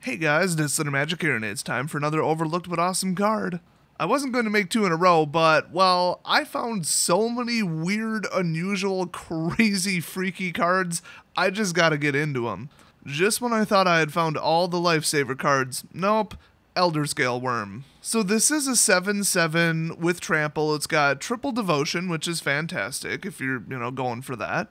Hey guys, it's Magic here, and it's time for another overlooked but awesome card. I wasn't going to make two in a row, but, well, I found so many weird, unusual, crazy, freaky cards, I just gotta get into them. Just when I thought I had found all the lifesaver cards, nope, Elder Scale Worm. So this is a 7/7 with trample. It's got triple devotion, which is fantastic if you're, going for that.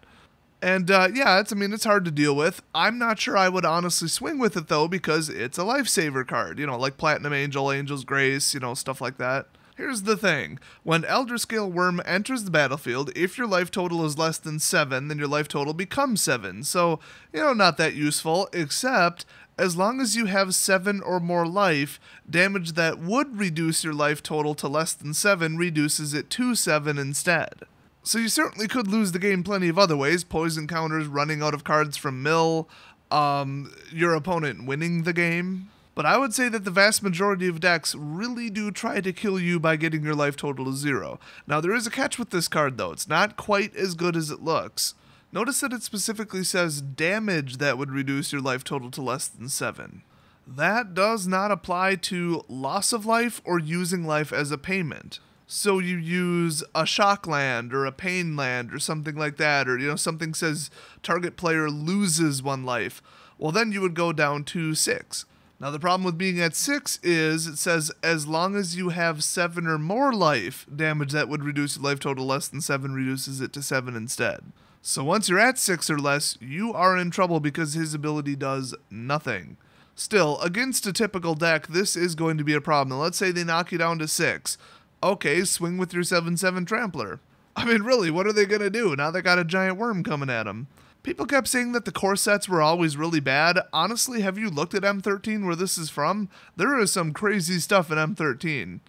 And yeah, it's hard to deal with. I'm not sure I would honestly swing with it though, because it's a lifesaver card, like Platinum Angel, Angel's Grace, stuff like that. Here's the thing. When Elder Scale Worm enters the battlefield, if your life total is less than 7, then your life total becomes 7. So, not that useful, except as long as you have 7 or more life, damage that would reduce your life total to less than 7 reduces it to 7 instead. So you certainly could lose the game plenty of other ways. Poison counters, running out of cards from mill, your opponent winning the game. But I would say that the vast majority of decks really do try to kill you by getting your life total to 0. Now there is a catch with this card though. It's not quite as good as it looks. Notice that it specifically says damage that would reduce your life total to less than 7. That does not apply to loss of life or using life as a payment. So you use a shock land or a pain land or something like that, or something says target player loses 1 life. Well, then you would go down to 6. Now the problem with being at 6 is it says as long as you have 7 or more life, damage that would reduce your life total less than 7 reduces it to 7 instead. So once you're at 6 or less, you are in trouble because his ability does nothing. Still, against a typical deck, this is going to be a problem. Now, let's say they knock you down to 6. Okay, swing with your 7/7 Trampler. Really, what are they going to do? Now they got a giant worm coming at them. People kept saying that the core sets were always really bad. Honestly, have you looked at M13 where this is from? There is some crazy stuff in M13.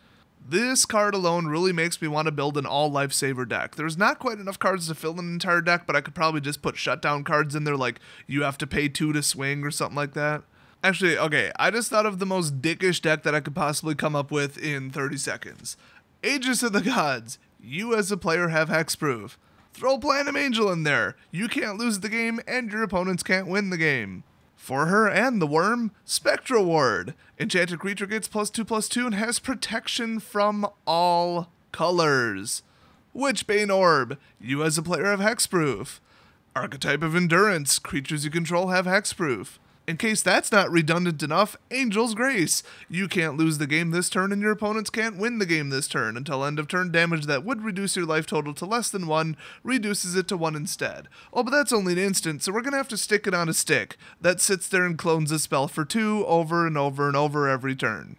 This card alone really makes me want to build an all lifesaver deck. There's not quite enough cards to fill an entire deck, but I could probably just put shutdown cards in there like you have to pay 2 to swing or something like that. Actually, okay, I just thought of the most dickish deck that I could possibly come up with in 30 seconds. Aegis of the Gods. You as a player have hexproof. Throw Platinum Angel in there. You can't lose the game and your opponents can't win the game. For her and the worm, Spectral Ward. Enchanted creature gets +2/+2 and has protection from all colors. Witchbane Orb. You as a player have hexproof. Archetype of Endurance. Creatures you control have hexproof. In case that's not redundant enough, Angel's Grace. You can't lose the game this turn and your opponents can't win the game this turn. Until end of turn, damage that would reduce your life total to less than 1 reduces it to 1 instead. Oh, but that's only an instant, so we're going to have to stick it on a stick that sits there and clones a spell for 2 over and over and over every turn.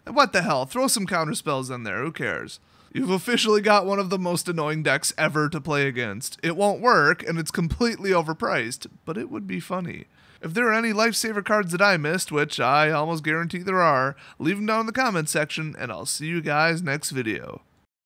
And what the hell, throw some counter spells in there, who cares? You've officially got one of the most annoying decks ever to play against. It won't work, and it's completely overpriced, but it would be funny. If there are any lifesaver cards that I missed, which I almost guarantee there are, leave them down in the comments section, and I'll see you guys next video.